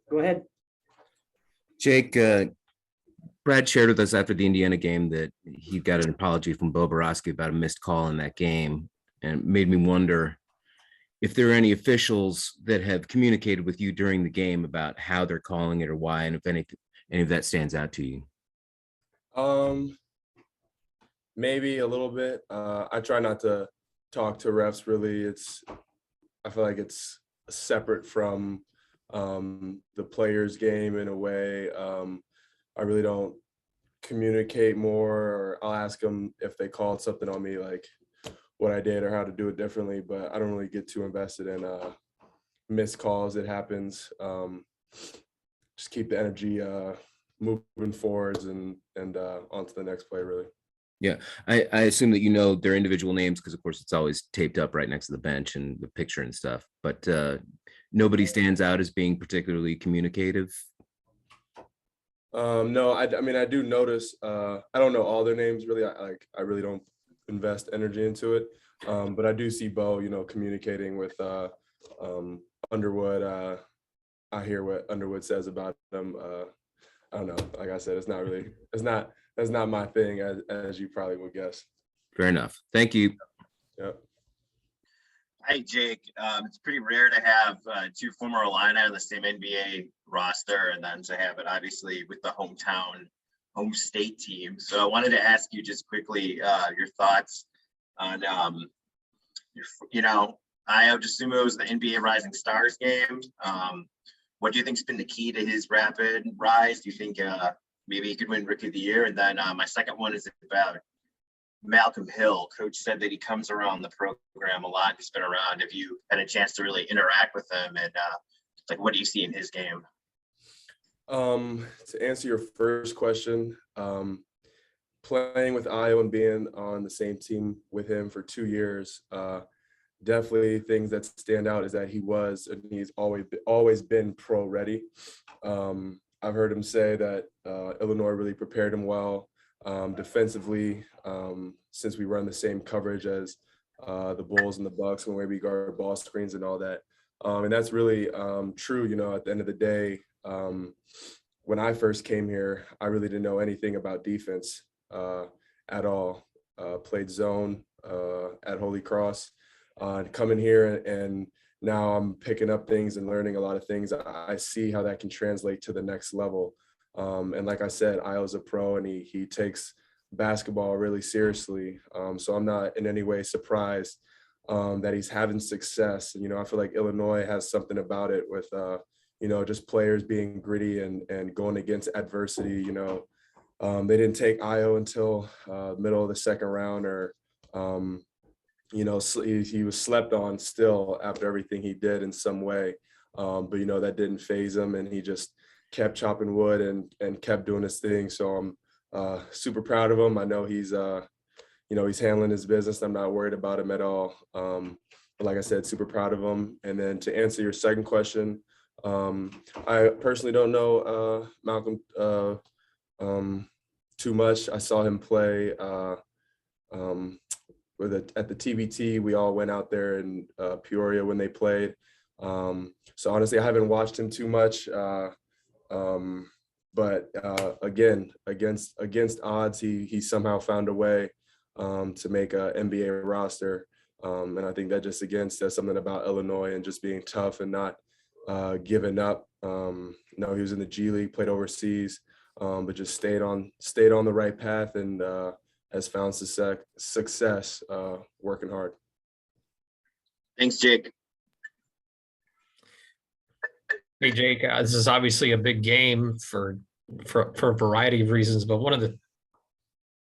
Go ahead. Jake, Brad shared with us after the Indiana game that he got an apology from Bo Borowski about a missed call in that game, and it made me wonder if there are any officials that have communicated with you during the game about how they're calling it or why, and if any of that stands out to you. Maybe a little bit. I try not to talk to refs really. I feel like it's separate from the players' game in a way. I really don't communicate more, or I'll ask them if they called something on me, like what I did or how to do it differently. But I don't really get too invested in missed calls. It happens. Just keep the energy moving forwards and on to the next play, really. Yeah, I assume that you know their individual names because, of course, it's always taped up right next to the bench and the picture and stuff. But nobody stands out as being particularly communicative. No, I mean, I do notice. I don't know all their names really. I really don't invest energy into it. But I do see Bo, communicating with Underwood. I hear what Underwood says about him. I don't know. Like I said, that's not my thing, as you probably would guess. Fair enough. Thank you. Yep. Hi, Jake. It's pretty rare to have two former Illini on the same NBA roster, and then to have it obviously with the home state team. So I wanted to ask you just quickly your thoughts on, I would assume it was the NBA Rising Stars game. What do you think's been the key to his rapid rise? Do you think maybe he could win Rookie of the Year? And then my second one is about Malcolm Hill. Coach said that he comes around the program a lot. He's been around. Have you had a chance to really interact with him? And what do you see in his game? To answer your first question, playing with Io and being on the same team with him for 2 years, definitely things that stand out is that he's always been pro ready. I've heard him say that Illinois really prepared him well defensively, since we run the same coverage as the Bulls and the Bucks when we guard ball screens and all that. And that's really true. At the end of the day, when I first came here, I really didn't know anything about defense at all. Played zone at Holy Cross. Coming here and now I'm picking up things and learning a lot of things. I see how that can translate to the next level. And like I said, Io's a pro and he takes basketball really seriously. So I'm not in any way surprised that he's having success. I feel like Illinois has something about it with, just players being gritty and going against adversity. They didn't take Io until middle of the second round, or he was slept on still after everything he did in some way. But that didn't faze him, and he just kept chopping wood and kept doing his thing. So I'm super proud of him. I know he's handling his business. I'm not worried about him at all. But like I said, super proud of him. And then to answer your second question, I personally don't know Malcolm too much. I saw him play at the TBT. We all went out there in Peoria when they played. So honestly, I haven't watched him too much. But again, against odds, he somehow found a way to make an NBA roster. And I think that just again says something about Illinois and just being tough and not giving up. He was in the G League, played overseas, but just stayed on the right path and has found success working hard. Thanks, Jake. Hey, Jake, this is obviously a big game for a variety of reasons, but one of the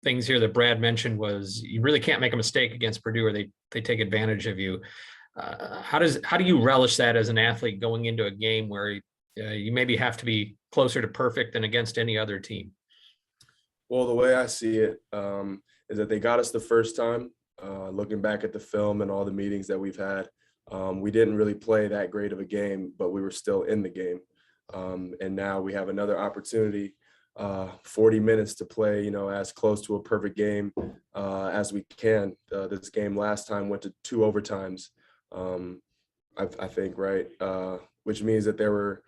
things here that Brad mentioned was you really can't make a mistake against Purdue or they take advantage of you. How do you relish that as an athlete going into a game where you maybe have to be closer to perfect than against any other team? Well, the way I see it is that they got us the first time. Looking back at the film and all the meetings that we've had, we didn't really play that great of a game, but we were still in the game. And now we have another opportunity, 40 minutes to play, as close to a perfect game as we can. This game last time went to 2 overtimes, I think, right? Which means that there were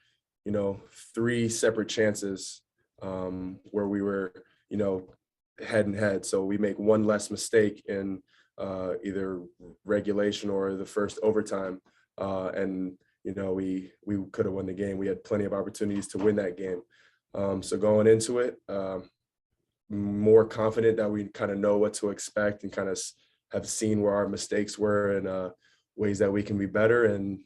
3 separate chances where we were, head and head. So we make one less mistake in either regulation or the first overtime. And, we could have won the game. We had plenty of opportunities to win that game. So going into it, more confident that we kind of know what to expect and kind of have seen where our mistakes were and ways that we can be better. And,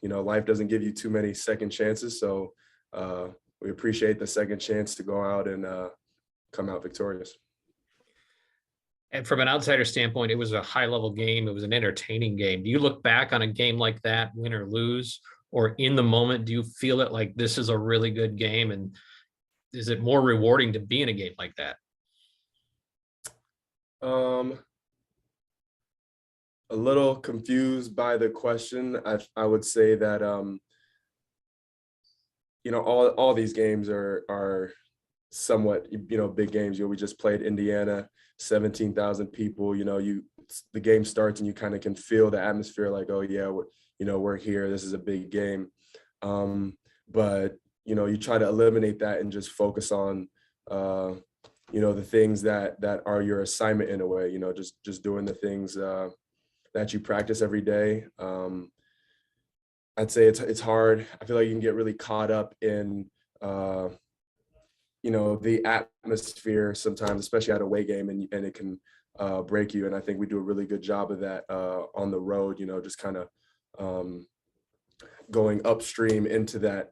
life doesn't give you too many second chances. So we appreciate the second chance to go out and come out victorious. And from an outsider standpoint, it was a high level game. It was an entertaining game. Do you look back on a game like that, win or lose, or in the moment, do you feel it like this is a really good game? And is it more rewarding to be in a game like that? A little confused by the question. I would say that, all these games are somewhat, big games. We just played Indiana, 17,000 people. The game starts and you kind of can feel the atmosphere like, oh yeah, we're here. This is a big game. But you try to eliminate that and just focus on, the things that are your assignment in a way. Just doing the things that you practice every day. I'd say it's hard. I feel like you can get really caught up in, the atmosphere sometimes, especially at a away game, and it can break you. And I think we do a really good job of that on the road, just kind of going upstream into that,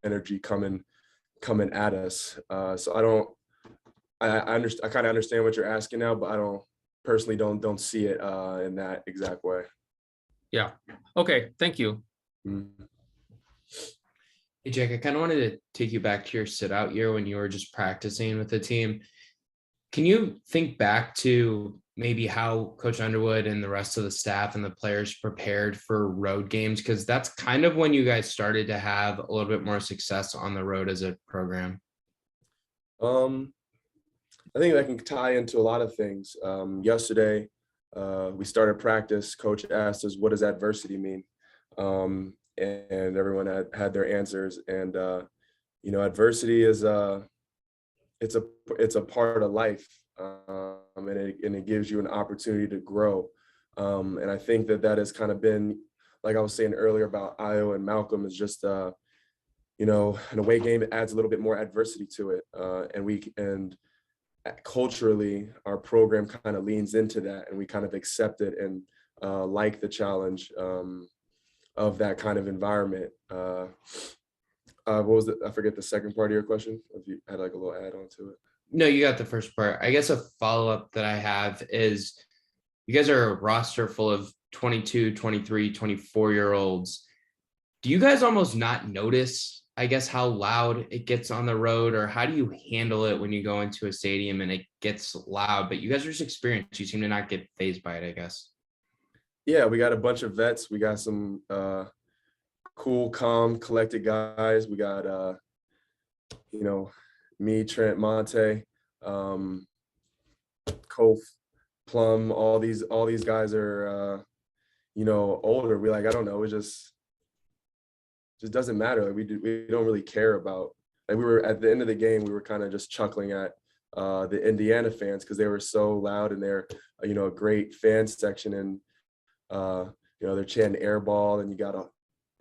energy coming at us. So I kind of understand what you're asking now, but I personally don't see it in that exact way. Yeah. Okay. Thank you. Mm-hmm. Hey, Jake, I kind of wanted to take you back to your sit out year when you were just practicing with the team. Can you think back to maybe how Coach Underwood and the rest of the staff and the players prepared for road games? Because that's kind of when you guys started to have a little bit more success on the road as a program. I think that can tie into a lot of things. Yesterday, we started practice. Coach asked us, what does adversity mean? And everyone had their answers. And, adversity is it's a part of life. And it gives you an opportunity to grow. And I think that has kind of been, like I was saying earlier about Io and Malcolm, is just, an away game, it adds a little bit more adversity to it. And culturally, our program kind of leans into that, and we kind of accept it and like the challenge of that kind of environment. What was I forget the second part of your question, if you had like a little add on to it. No, you got the first part. I guess a follow-up that I have is you guys are a roster full of 22, 23, 24-year-olds. Do you guys almost not notice, I guess, how loud it gets on the road, or how do you handle it when you go into a stadium and it gets loud, but you guys are just experienced? You seem to not get fazed by it, I guess. Yeah, we got a bunch of vets. We got some cool, calm, collected guys. We got, me, Trent, Monte, Kof, Plum. All these guys are, older. We I don't know. It just doesn't matter. Like we don't really care about. Like we were at the end of the game, we were kind of just chuckling at the Indiana fans because they were so loud, and they're a great fan section, and they're chanting air ball, and you gotta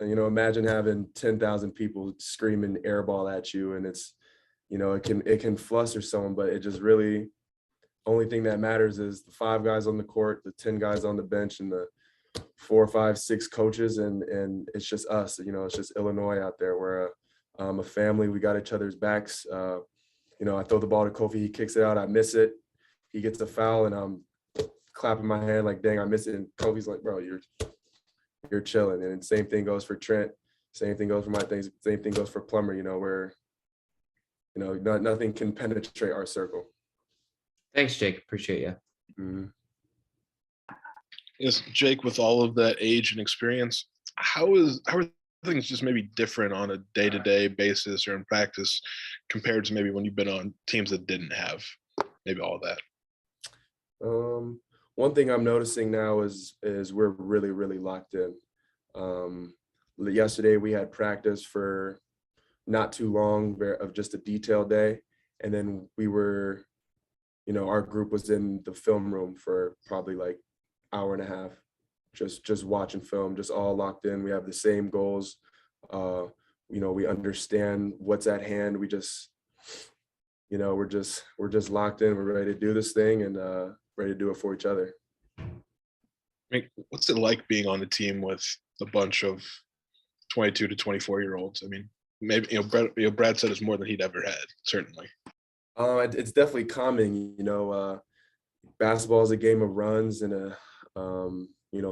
imagine having 10,000 people screaming air ball at you, and it's it can fluster someone, but it just really, only thing that matters is the 5 guys on the court, the 10 guys on the bench, and the 4, 5, 6 coaches, and it's just us. It's just Illinois out there. We're a family. We got each other's backs. I throw the ball to Kofi, he kicks it out, I miss it, he gets a foul, and I'm clapping my hand like, dang, I missed it. And Kofi's like, bro, you're chilling. And same thing goes for Trent. Same thing goes for my things. Same thing goes for Plummer. Where nothing can penetrate our circle. Thanks, Jake. Appreciate you. Mm-hmm. Yes, Jake, with all of that age and experience, how are things just maybe different on a day-to-day basis or in practice compared to maybe when you've been on teams that didn't have maybe all that? One thing I'm noticing now is we're really, really locked in. Yesterday we had practice for not too long of just a detailed day. And then we were, our group was in the film room for probably like hour and a half, just watching film, just all locked in. We have the same goals. We understand what's at hand. We just, we're just locked in. We're ready to do this thing and ready to do it for each other. I mean, what's it like being on a team with a bunch of 22 to 24-year-olds? I mean, maybe Brad said it's more than he'd ever had, certainly. It's definitely calming. Basketball is a game of runs, and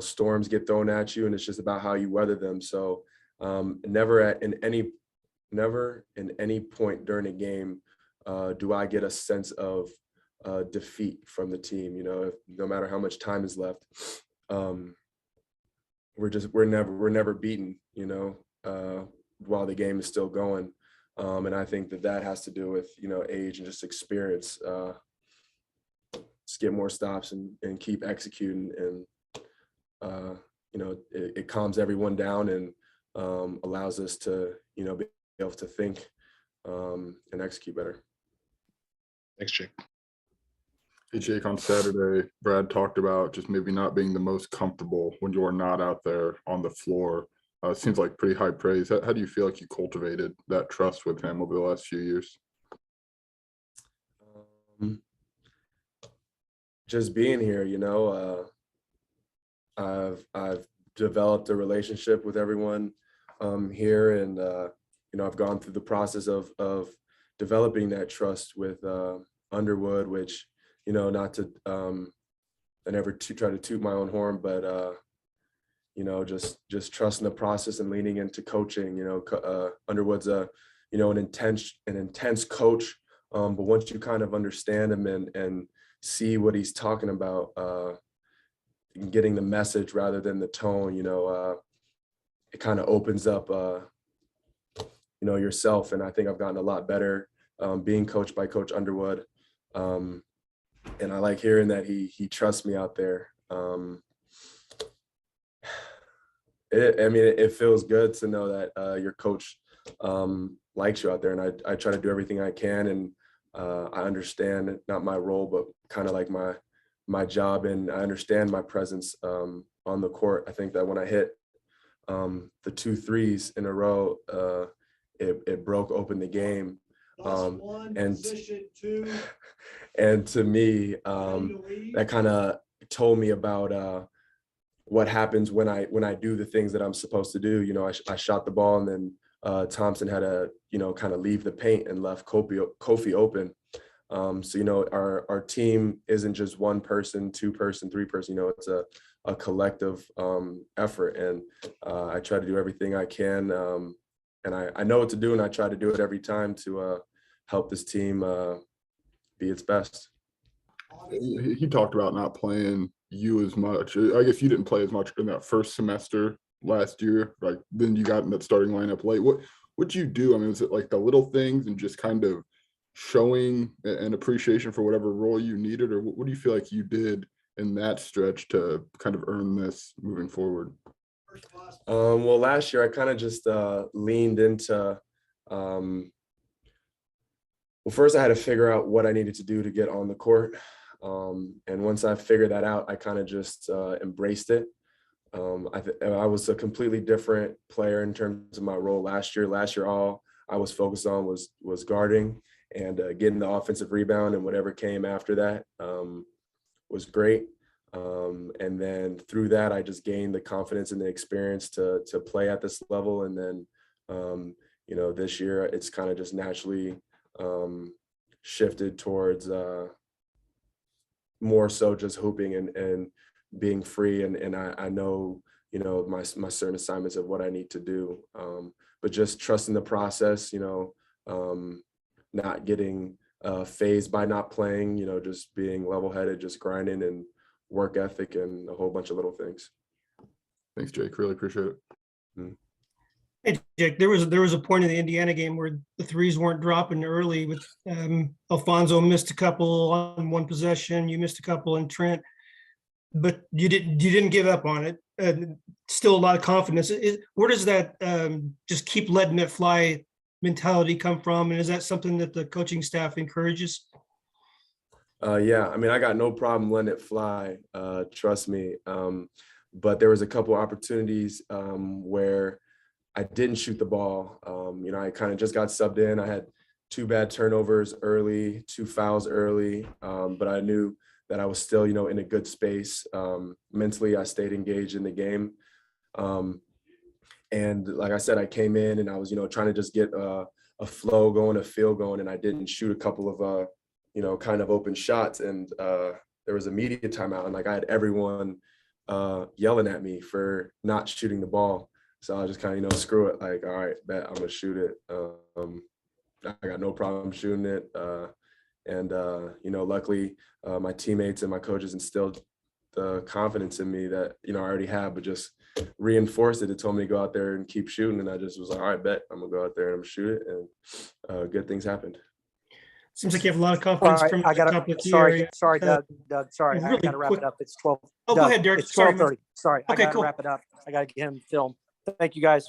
storms get thrown at you, and it's just about how you weather them. So never in any point during a game do I get a sense of defeat from the team. No matter how much time is left, we're never beaten. While the game is still going. And I think that has to do with, age and just experience. Just get more stops and keep executing. And, it calms everyone down and allows us to, be able to think and execute better. Thanks, Jake. Hey, Jake, on Saturday, Brad talked about just maybe not being the most comfortable when you're not out there on the floor. It seems like pretty high praise. How do you feel like you cultivated that trust with him over the last few years? Just being here, I've developed a relationship with everyone here, and I've gone through the process of developing that trust with Underwood, which not to I never try to toot my own horn, but just trusting the process and leaning into coaching. Underwood's an intense coach, but once you kind of understand him and see what he's talking about, getting the message rather than the tone, it kind of opens up yourself. And I think I've gotten a lot better being coached by Coach Underwood, and I like hearing that he trusts me out there. It feels good to know that your coach likes you out there, and I try to do everything I can, and I understand not my role, but kind of like my job, and I understand my presence on the court. I think that when I hit the 2 threes in a row, it broke open the game, and to me, that kind of told me about what happens when I do the things that I'm supposed to do. I shot the ball, and then Thompson had to, kind of leave the paint and left Kofi open. So, our team isn't just 1 person, 2 person, 3 person, it's a collective effort. And I try to do everything I can. And I know what to do, and I try to do it every time to help this team be its best. He talked about not playing you as much. I guess you didn't play as much in that first semester last year. Like, then you got in that starting lineup late. What'd you do? I mean, was it like the little things and just kind of showing an appreciation for whatever role you needed, or what do you feel like you did in that stretch to kind of earn this moving forward? Well, last year I kind of just leaned into first I had to figure out what I needed to do to get on the court. And once I figured that out, I kind of just embraced it. I was a completely different player in terms of my role last year. Last year, all I was focused on was guarding and getting the offensive rebound, and whatever came after that was great. And then through that, I just gained the confidence and the experience to play at this level. And then, this year it's kind of just naturally shifted towards more so just hooping and being free. And I know, my certain assignments of what I need to do, but just trusting the process, not getting phased by not playing, just being level-headed, just grinding and work ethic and a whole bunch of little things. Thanks, Jake. Really appreciate it. Mm-hmm. Hey, Jake, there was a point in the Indiana game where the threes weren't dropping early with Alfonso missed a couple on 1 possession. You missed a couple, and Trent, but you didn't give up on it. Still a lot of confidence. Where does that just keep letting it fly mentality come from? And is that something that the coaching staff encourages? Yeah, I mean, I got no problem letting it fly. Trust me. But there was a couple opportunities where I didn't shoot the ball. I kind of just got subbed in. I had 2 bad turnovers early, 2 fouls early, but I knew that I was still, in a good space. Mentally, I stayed engaged in the game. And like I said, I came in and I was, trying to just get a flow going, a feel going, and I didn't shoot a couple of, kind of open shots. And there was a media timeout, and like I had everyone yelling at me for not shooting the ball. So I just kind of, screw it. Like, all right, bet I'm gonna shoot it. I got no problem shooting it. Luckily my teammates and my coaches instilled the confidence in me that, I already have, but just reinforced it. It told me to go out there and keep shooting. And I just was like, all right, bet I'm gonna go out there and I'm gonna shoot it. And good things happened. Seems like you have a lot of All confidence right, from I the top got of the to, sorry, area. Doug, sorry, I really got to wrap quick- it up. It's 12. Oh, go Doug, ahead, Derek. It's Sorry, man. 12:30. Sorry, I Okay, got to cool. wrap it up. I got to get him film. Thank you, guys.